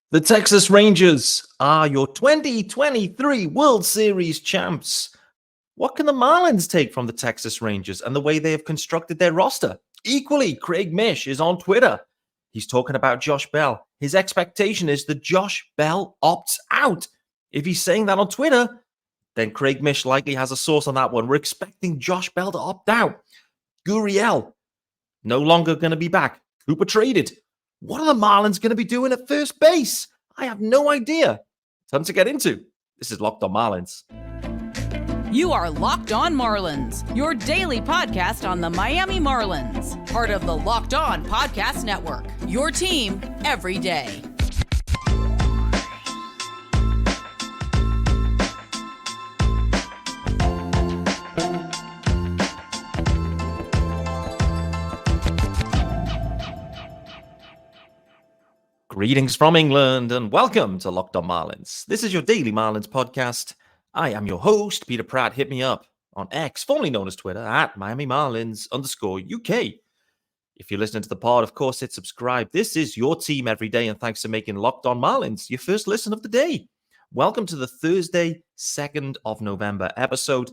The Texas Rangers are your 2023 World Series champs. What can the Marlins take from the Texas Rangers and the way they have constructed their roster? Equally, Craig Mish is on Twitter. He's talking about Josh Bell. His expectation is that Josh Bell opts out. If he's saying that on Twitter, then Craig Mish likely has a source on that one. We're expecting Josh Bell to opt out. Gurriel, no longer going to be back. Cooper traded. What are the Marlins going to be doing at first base? I have no idea. Time to get into. This is Locked On Marlins. You are Locked On Marlins, your daily podcast on the Miami Marlins. Part of the Locked On Podcast Network, your team every day. Greetings from England and welcome to Locked On Marlins. This is your daily Marlins podcast. I am your host, Peter Pratt. Hit me up on X, formerly known as Twitter, at Miami Marlins _UK. If you're listening to the pod, of course, hit subscribe. This is your team every day, and thanks for making Locked On Marlins your first listen of the day. Welcome to the Thursday, 2nd of November episode.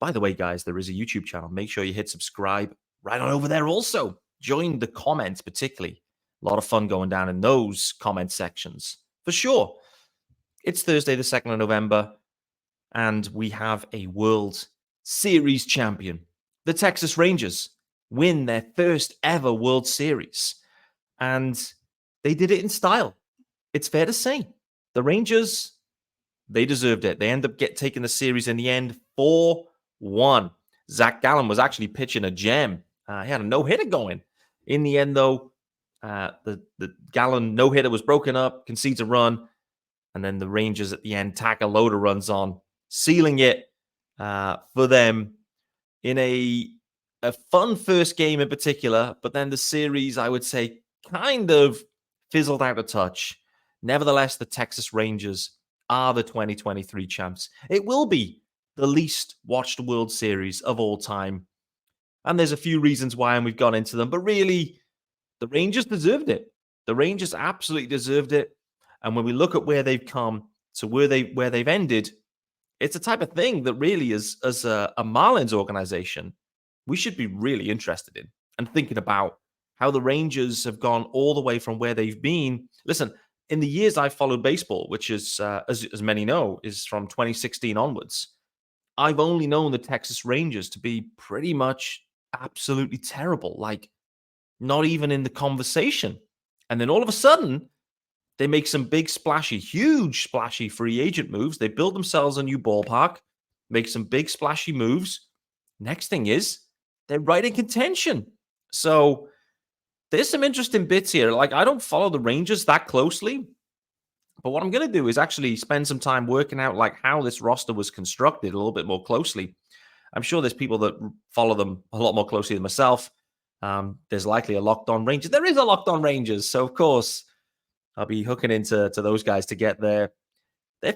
By the way, guys, there is a YouTube channel. Make sure you hit subscribe right on over there also. Join the comments particularly. A lot of fun going down in those comment sections, for sure. It's Thursday, the 2nd of November, and we have a World Series champion. The Texas Rangers win their first ever World Series, and they did it in style. It's fair to say. The Rangers, they deserved it. They end up taking the series in the end 4-1. Zach Gallen was actually pitching a gem. He had a no-hitter going. In the end, though, the Gallen no-hitter was broken up, concedes a run, and then the Rangers at the end tack a load of runs on, sealing it for them in a fun first game in particular, but then the series, I would say, kind of fizzled out a touch. Nevertheless, the Texas Rangers are the 2023 champs. It will be the least watched World Series of all time, and there's a few reasons why, and we've gone into them, but really, the Rangers deserved it. The Rangers absolutely deserved it. And when we look at where they've come to where they've ended, it's a type of thing that really is, as a Marlins organization, we should be really interested in and thinking about how the Rangers have gone all the way from where they've been. Listen, in the years I've followed baseball, which is, as many know, is from 2016 onwards, I've only known the Texas Rangers to be pretty much absolutely terrible. Like, not even in the conversation. And then all of a sudden, they make some big splashy, huge splashy free agent moves. They build themselves a new ballpark, make some big splashy moves. Next thing is, they're right in contention. So there's some interesting bits here. Like, I don't follow the Rangers that closely, but what I'm going to do is actually spend some time working out like how this roster was constructed a little bit more closely. I'm sure there's people that follow them a lot more closely than myself. There's likely a Locked On Rangers. There is a Locked On Rangers. So, of course, I'll be hooking into those guys to get their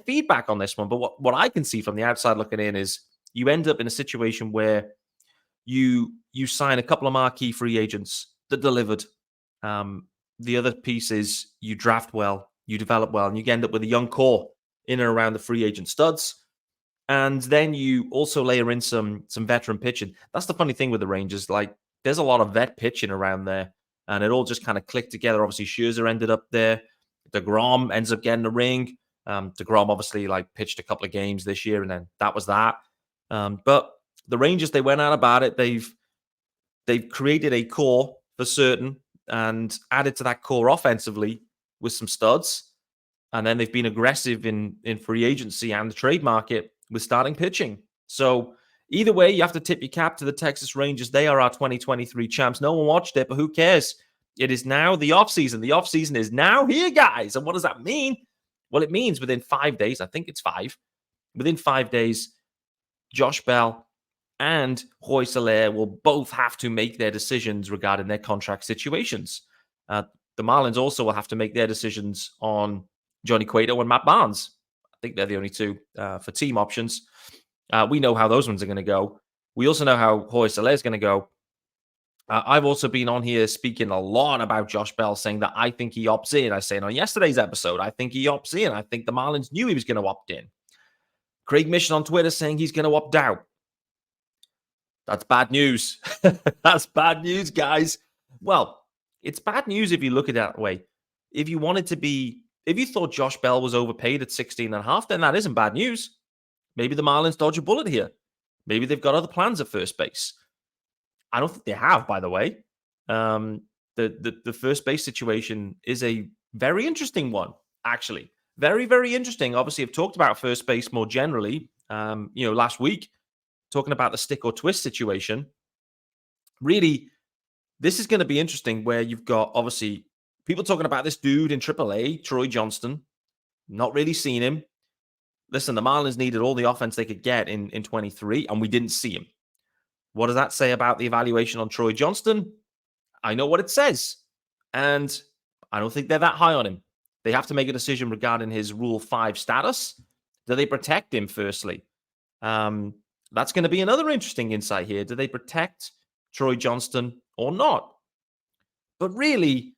feedback on this one. But what I can see from the outside looking in is you end up in a situation where you sign a couple of marquee free agents that delivered. The other piece is you draft well, you develop well, and you end up with a young core in and around the free agent studs. And then you also layer in some veteran pitching. That's the funny thing with the Rangers. Like, there's a lot of vet pitching around there, and it all just kind of clicked together. Obviously, Scherzer ended up there. DeGrom ends up getting the ring. DeGrom obviously pitched a couple of games this year, and then that was that. But the Rangers, they went out about it. They've created a core for certain and added to that core offensively with some studs. And then they've been aggressive in free agency and the trade market with starting pitching. So either way, you have to tip your cap to the Texas Rangers. They are our 2023 champs. No one watched it, but who cares? It is now the offseason. The offseason is now here, guys. And what does that mean? Well, it means within 5 days, I think it's 5, within 5 days, Josh Bell and Jorge Soler will both have to make their decisions regarding their contract situations. The Marlins also will have to make their decisions on Johnny Cueto and Matt Barnes. I think they're the only two for team options. We know how those ones are going to go. We also know how Jorge Soler is going to go. I've also been on here speaking a lot about Josh Bell, saying that I think he opts in. I said on yesterday's episode, I think he opts in. I think the Marlins knew he was going to opt in. Craig Mish on Twitter saying he's going to opt out. That's bad news. That's bad news, guys. Well, it's bad news if you look at it that way. If you thought Josh Bell was overpaid at 16.5, then that isn't bad news. Maybe the Marlins dodge a bullet here. Maybe they've got other plans at first base. I don't think they have, by the way. The first base situation is a very interesting one, actually. Very, very interesting. Obviously, I've talked about first base more generally, last week, talking about the stick or twist situation. Really, this is going to be interesting where you've got, obviously, people talking about this dude in AAA, Troy Johnston. Not really seen him. Listen, the Marlins needed all the offense they could get in 23, and we didn't see him. What does that say about the evaluation on Troy Johnston? I know what it says, and I don't think they're that high on him. They have to make a decision regarding his Rule 5 status. Do they protect him, firstly? That's going to be another interesting insight here. Do they protect Troy Johnston or not? But really,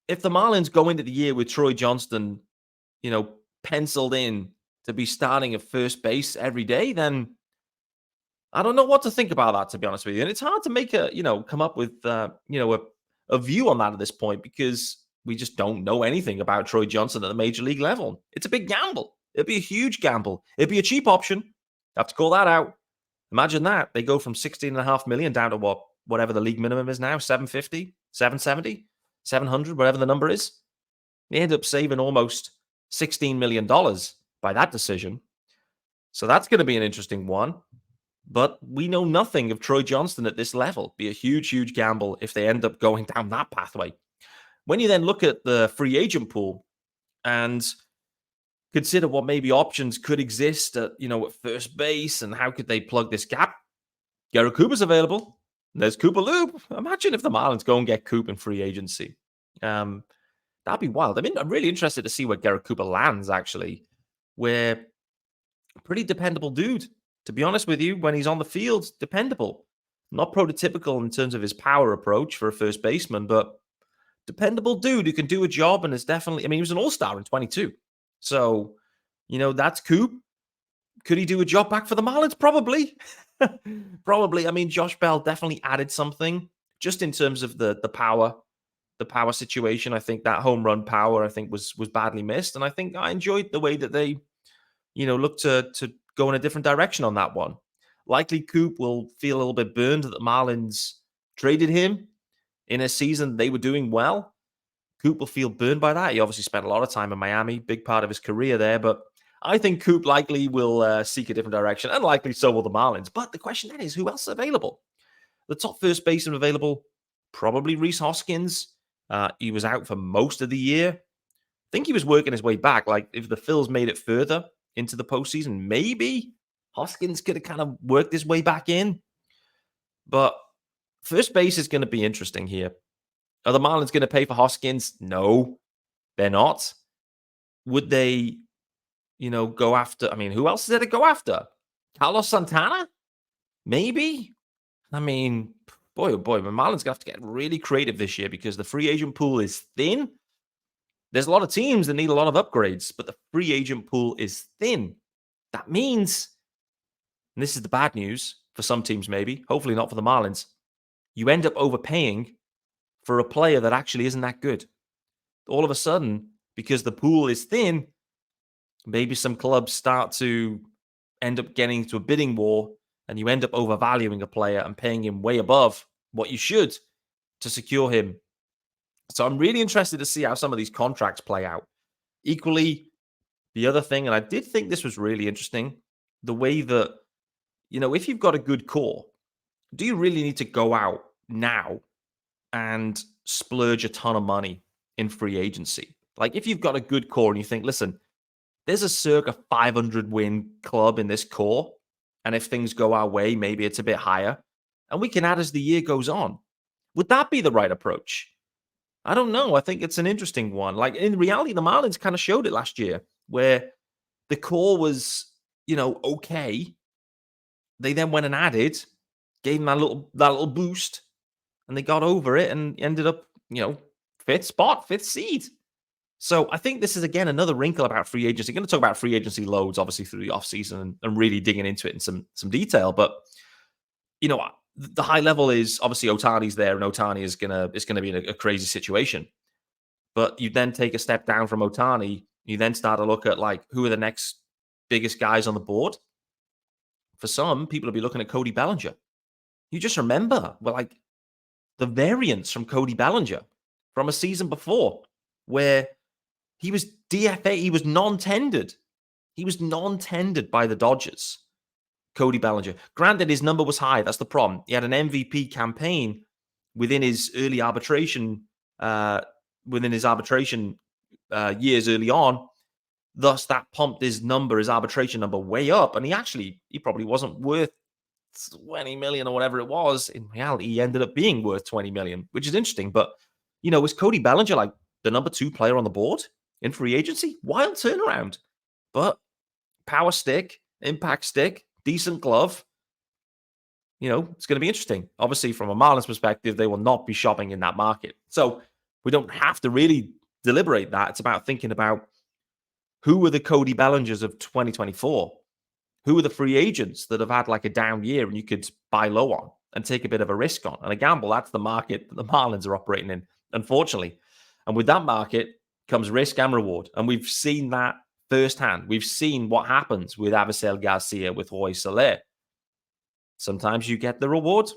if the Marlins go into the year with Troy Johnston, penciled in to be starting at first base every day, then I don't know what to think about that, to be honest with you. And it's hard to make come up with, a view on that at this point because we just don't know anything about Troy Johnston at the major league level. It's a big gamble. It'd be a huge gamble. It'd be a cheap option. Have to call that out. Imagine that. They go from $16.5 million down to whatever the league minimum is now, $750, $770, $700, whatever the number is. They end up saving almost $16 million by that decision. So that's going to be an interesting one. But we know nothing of Troy Johnston at this level. Be a huge, huge gamble if they end up going down that pathway. When you then look at the free agent pool and consider what maybe options could exist at first base and how could they plug this gap, Garrett Cooper's available. There's Cooper Loop. Imagine if the Marlins go and get Coop in free agency. That'd be wild. I mean, I'm really interested to see where Garrett Cooper lands, actually. We're a pretty dependable dude. To be honest with you, when he's on the field, dependable. Not prototypical in terms of his power approach for a first baseman, but dependable dude who can do a job and is definitely, he was an all-star in 22. So, that's Coop. Could he do a job back for the Marlins? Probably. Probably. Josh Bell definitely added something just in terms of the power situation. I think that home run power, was badly missed. And I think I enjoyed the way that they, looked to go in a different direction on that one. Likely Coop will feel a little bit burned that the Marlins traded him in a season they were doing well. Coop will feel burned by that. He obviously spent a lot of time in Miami, big part of his career there, but I think Coop likely will seek a different direction, and likely so will the Marlins. But the question then is, who else is available? The top first baseman available, probably Rhys Hoskins. He was out for most of the year. I think he was working his way back. Like, if the Phils made it further into the postseason, maybe Hoskins could have kind of worked his way back in. But first base is going to be interesting here. Are the Marlins going to pay for Hoskins? No, they're not. Would they, go after? Who else is there to go after? Carlos Santana? Maybe. Boy, oh boy, the Marlins going to have to get really creative this year because the free agent pool is thin. There's a lot of teams that need a lot of upgrades, but the free agent pool is thin. That means, and this is the bad news for some teams maybe, hopefully not for the Marlins, you end up overpaying for a player that actually isn't that good. All of a sudden, because the pool is thin, maybe some clubs start to end up getting into a bidding war and you end up overvaluing a player and paying him way above what you should to secure him. So I'm really interested to see how some of these contracts play out. Equally, the other thing, and I did think this was really interesting, the way that, if you've got a good core, do you really need to go out now and splurge a ton of money in free agency? Like, if you've got a good core and you think, listen, there's a circa 500 win club in this core, and if things go our way, maybe it's a bit higher, and we can add as the year goes on. Would that be the right approach? I don't know. I think it's an interesting one. Like, in reality, the Marlins kind of showed it last year where the core was, okay. They then went and added, gave them that little boost, and they got over it and ended up, fifth seed. So I think this is, again, another wrinkle about free agency. I'm going to talk about free agency loads, obviously, through the offseason and really digging into it in some detail. But, the high level is obviously Ohtani's there, and Ohtani is gonna be in a crazy situation. But you then take a step down from Ohtani. You then start to look at, like, who are the next biggest guys on the board. For some, people will be looking at Cody Bellinger. You just remember, the variance from Cody Bellinger from a season before where he was DFA, he was non-tendered. He was non-tendered by the Dodgers, Cody Bellinger. Granted, his number was high. That's the problem. He had an MVP campaign within his early arbitration, years early on. Thus, that pumped his arbitration number way up. And he probably wasn't worth 20 million or whatever it was. In reality, he ended up being worth 20 million, which is interesting. But, was Cody Bellinger like the number 2 player on the board in free agency? Wild turnaround. But power stick, impact stick, decent glove. It's going to be interesting. Obviously, from a Marlins perspective, they will not be shopping in that market. So we don't have to really deliberate that. It's about thinking about who are the Cody Bellingers of 2024? Who are the free agents that have had like a down year and you could buy low on and take a bit of a risk on? And a gamble, that's the market that the Marlins are operating in, unfortunately. And with that market comes risk and reward. And we've seen that firsthand. We've seen what happens with Avisail Garcia, with Jorge Soler. Sometimes you get the reward.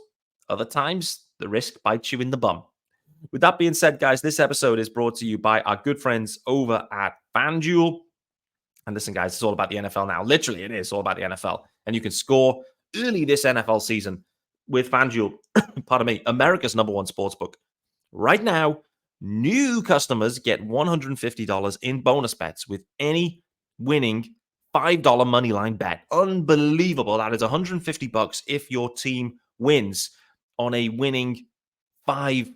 Other times, the risk bites you in the bum. With that being said, guys, this episode is brought to you by our good friends over at FanDuel. And listen, guys, it's all about the NFL now. Literally, it is all about the NFL. And you can score early this NFL season with FanDuel, pardon me, America's number one sportsbook. Right now, new customers get $150 in bonus bets with any winning $5 moneyline bet. Unbelievable. That is $150 if your team wins on a winning $5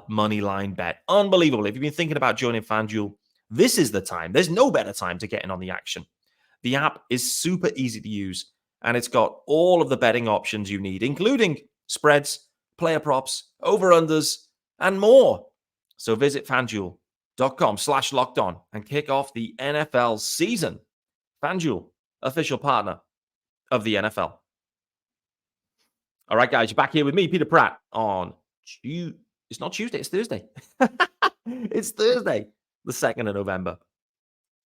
moneyline bet. Unbelievable. If you've been thinking about joining FanDuel, this is the time. There's no better time to get in on the action. The app is super easy to use, and it's got all of the betting options you need, including spreads, player props, over-unders, and more. So visit FanDuel.com/lockedon and kick off the NFL season. FanDuel, official partner of the NFL. All right, guys, you're back here with me, Peter Pratt, on It's not Tuesday, it's Thursday. It's Thursday, the 2nd of November.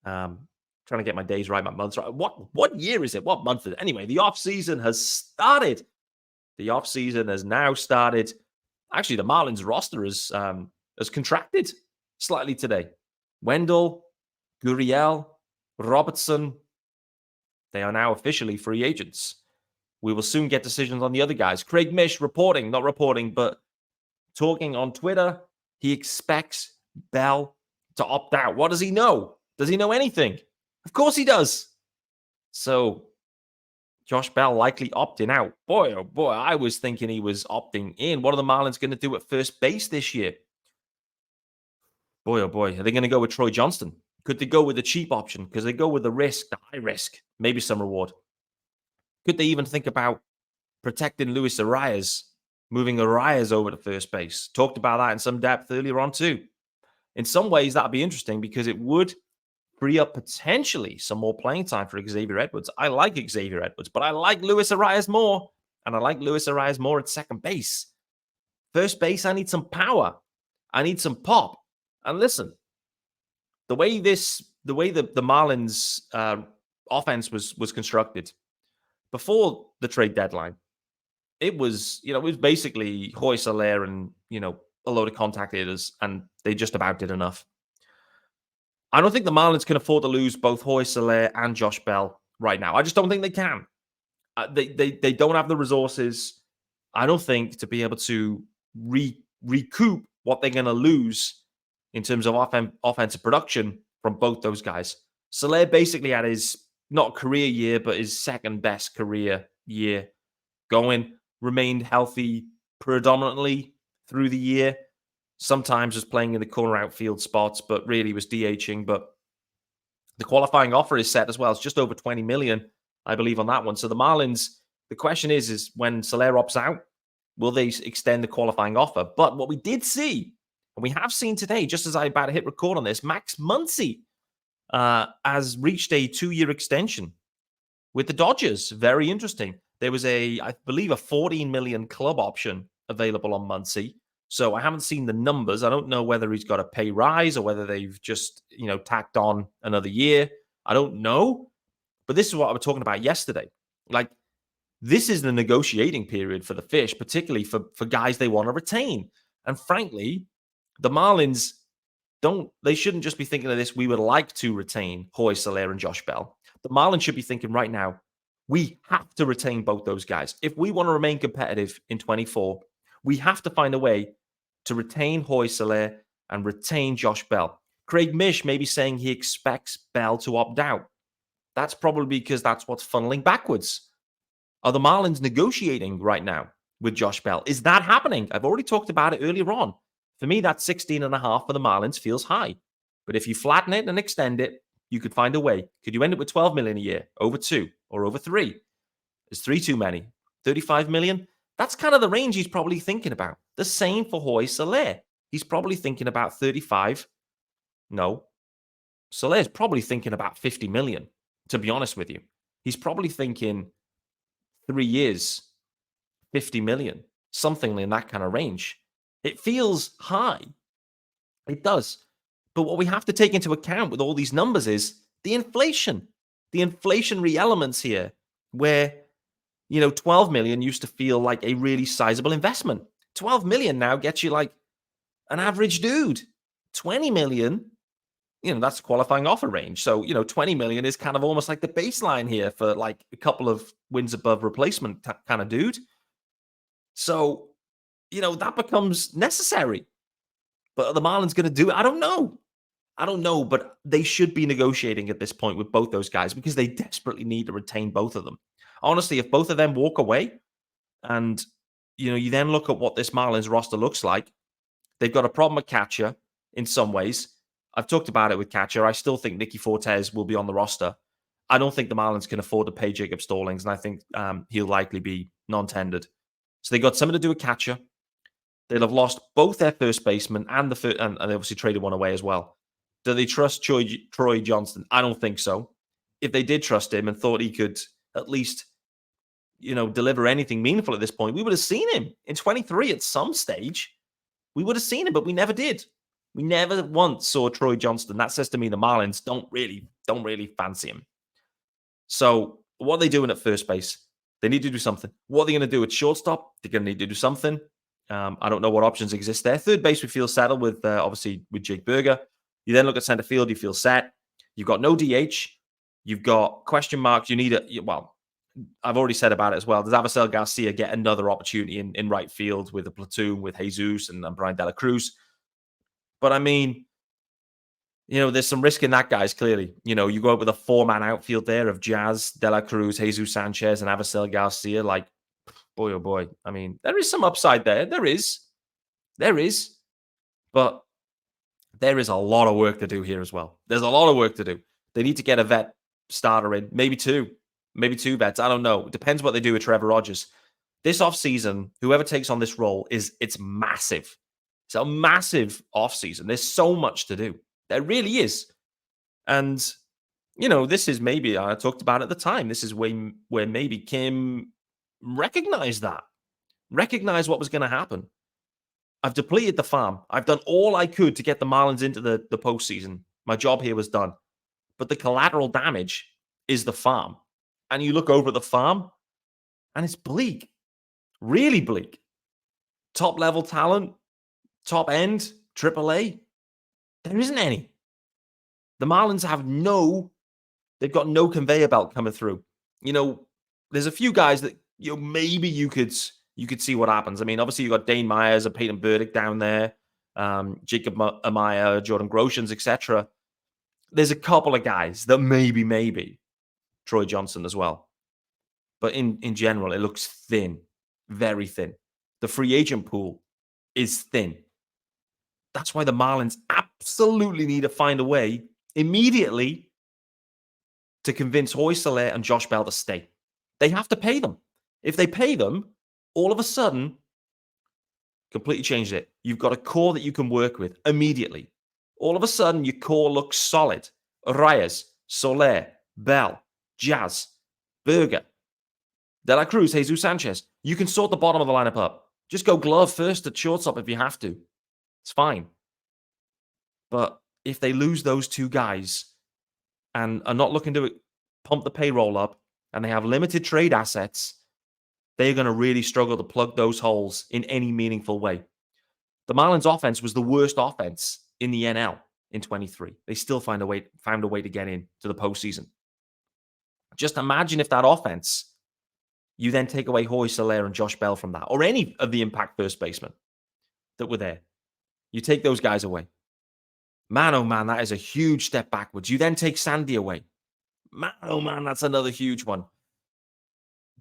Trying to get my days right, my months right. What year is it? What month is it? Anyway, the offseason has started. The offseason has now started. Actually, the Marlins roster has contracted slightly today. Wendell, Gurriel, Robertson, they are now officially free agents. We will soon get decisions on the other guys. Craig Mish not reporting, but talking on Twitter. He expects Bell to opt out. What does he know? Does he know anything? Of course he does. So Josh Bell likely opting out. Boy, oh boy, I was thinking he was opting in. What are the Marlins going to do at first base this year? Boy, oh boy, are they going to go with Troy Johnston? Could they go with the cheap option? Because they go with the high risk, maybe some reward. Could they even think about protecting Luis Arias, moving Arias over to first base? Talked about that in some depth earlier on too. In some ways, that'd be interesting because it would free up potentially some more playing time for Xavier Edwards. I like Xavier Edwards, but I like Luis Arias more, and I like Luis Arias more at second base. First base, I need some power. I need some pop. And listen, the way the Marlins offense was constructed before the trade deadline, it was basically Jorge Soler and a load of contact hitters, and they just about did enough. I don't think the Marlins can afford to lose both Jorge Soler and Josh Bell right now. I just don't think they can. They don't have the resources, I don't think, to be able to recoup what they're going to lose in terms of offensive production from both those guys. Soler basically had his, not career year, but his second best career year going, remained healthy predominantly through the year. Sometimes was playing in the corner outfield spots, but really was DHing. But the qualifying offer is set as well. It's just over 20 million, I believe, on that one. So the Marlins, the question is when Soler opts out, Will they extend the qualifying offer? But what we did see, and we have seen today, just as I about to hit record on this, Max Muncy has reached a 2-year extension with the Dodgers. Very interesting. There was I believe, a $14 million club option available on Muncy. So I haven't seen the numbers. I don't know whether he's got a pay rise or whether they've just, tacked on another year. I don't know. But this is what I was talking about yesterday. Like, this is the negotiating period for the Fish, particularly for guys they want to retain. And frankly, the Marlins they shouldn't just be thinking of this, we would like to retain Jorge Soler and Josh Bell. The Marlins should be thinking right now, we have to retain both those guys. If we want to remain competitive in 24, we have to find a way to retain Jorge Soler and retain Josh Bell. Craig Mish may be saying he expects Bell to opt out. That's probably because that's what's funneling backwards. Are the Marlins negotiating right now with Josh Bell? Is that happening? I've already talked about it earlier on. For me, that 16.5 for the Marlins feels high. But if you flatten it and extend it, you could find a way. Could you end up with $12 million a year, over 2 or over 3? Is 3 too many? $35 million? That's kind of the range he's probably thinking about. The same for Jorge Soler. He's probably thinking about 35. No. Soler's probably thinking about 50 million, to be honest with you. He's probably thinking 3 years, 50 million, something in that kind of range. It feels high. It does. But what we have to take into account with all these numbers is the inflation, the inflationary elements here, where, 12 million used to feel like a really sizable investment. 12 million now gets you like an average dude. 20 million, that's a qualifying offer range. So, 20 million is kind of almost like the baseline here for like a couple of wins above replacement kind of dude. So, that becomes necessary. But are the Marlins going to do it? I don't know, but they should be negotiating at this point with both those guys because they desperately need to retain both of them. Honestly, if both of them walk away and, you then look at what this Marlins roster looks like, they've got a problem at catcher in some ways. I've talked about it with catcher. I still think Nicky Fortes will be on the roster. I don't think the Marlins can afford to pay Jacob Stallings, and I think he'll likely be non-tendered. So they got something to do with catcher. They'll have lost both their first baseman and and they obviously traded one away as well. Do they trust Troy Johnston? I don't think so. If they did trust him and thought he could at least, deliver anything meaningful at this point, we would have seen him in 23 at some stage. We would have seen him, but we never did. We never once saw Troy Johnston. That says to me the Marlins don't really fancy him. So what are they doing at first base? They need to do something. What are they going to do at shortstop? They're going to need to do something. I don't know what options exist there. Third base, we feel settled with, obviously, with Jake Berger. You then look at center field, you feel set. You've got no DH. You've got question marks. You need I've already said about it as well. Does Avisail Garcia get another opportunity in right field with a platoon with Jesus and Brian De La Cruz? But I mean, there's some risk in that, guys, clearly. You go up with a 4-man outfield there of Jazz, De La Cruz, Jesus Sanchez, and Avisail Garcia. Like, boy, oh boy. I mean, there is some upside there. There is. But there is a lot of work to do here as well. There's a lot of work to do. They need to get a vet starter in. Maybe two vets. I don't know. It depends what they do with Trevor Rogers. This offseason, whoever takes on this role, it's massive. It's a massive offseason. There's so much to do. There really is. And, this is maybe, I talked about it at the time, this is where maybe Kim recognized what was going to happen. I've depleted the farm. I've done all I could to get the Marlins into the postseason. My job here was done. But the collateral damage is the farm. And you look over at the farm, and it's bleak. Really bleak. Top-level talent, top end, AAA, there isn't any. The Marlins they've got no conveyor belt coming through. There's a few guys that, maybe you could see what happens. I mean, obviously you got Dane Myers and Peyton Burdick down there, Jacob Amaya, Jordan Groshans, etc. There's a couple of guys that maybe Troy Johnson as well. But in general, it looks thin, very thin. The free agent pool is thin. That's why the Marlins absolutely need to find a way immediately to convince Jorge Soler and Josh Bell to stay. They have to pay them. If they pay them, all of a sudden, Completely changed it. You've got a core that you can work with immediately. All of a sudden, your core looks solid. Reyes, Soler, Bell, Jazz, Berger, De La Cruz, Jesus Sanchez. You can sort the bottom of the lineup up. Just go glove first at shortstop if you have to. It's fine. But if they lose those two guys and are not looking to pump the payroll up and they have limited trade assets, they're going to really struggle to plug those holes in any meaningful way. The Marlins offense was the worst offense in the NL in 23. They still found a way to get in to the postseason. Just imagine if that offense, you then take away Jorge Soler and Josh Bell from that, or any of the impact first basemen that were there. You take those guys away. Man, oh man, that is a huge step backwards. You then take Sandy away. Man, oh man, that's another huge one.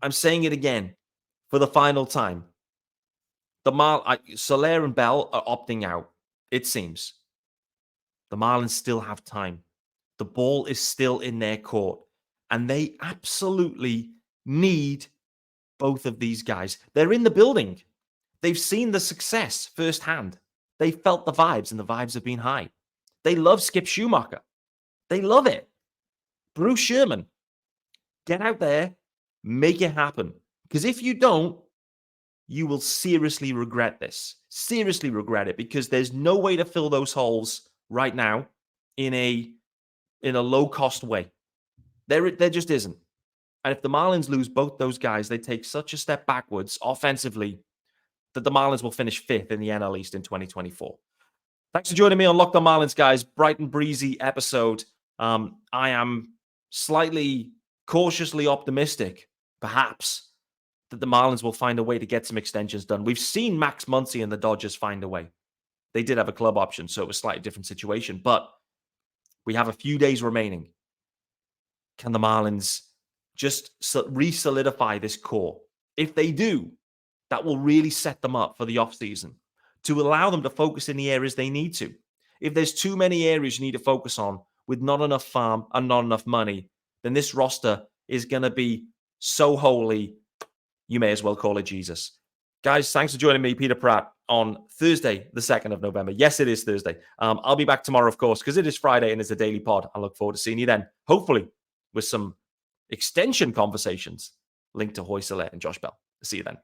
I'm saying it again for the final time. Soler and Bell are opting out, it seems. The Marlins still have time. The ball is still in their court. And they absolutely need both of these guys. They're in the building. They've seen the success firsthand. They felt the vibes, and the vibes have been high. They love Skip Schumacher. They love it. Bruce Sherman, get out there, make it happen. Because if you don't, you will seriously regret this. Seriously regret it, because there's no way to fill those holes right now in a low-cost way. There just isn't. And if the Marlins lose both those guys, they take such a step backwards offensively that the Marlins will finish 5th in the NL East in 2024. Thanks for joining me on Locked On Marlins, guys. Bright and breezy episode. I am slightly cautiously optimistic, perhaps, that the Marlins will find a way to get some extensions done. We've seen Max Muncy and the Dodgers find a way. They did have a club option, so it was a slightly different situation. But we have a few days remaining. Can the Marlins just re-solidify this core? If they do, that will really set them up for the offseason to allow them to focus in the areas they need to. If there's too many areas you need to focus on with not enough farm and not enough money, then this roster is going to be so holy, you may as well call it Jesus. Guys, thanks for joining me, Peter Pratt, on Thursday, the 2nd of November. Yes, it is Thursday. I'll be back tomorrow, of course, because it is Friday and it's a daily pod. I look forward to seeing you then, hopefully with some extension conversations linked to Jorge Soler and Josh Bell. See you then.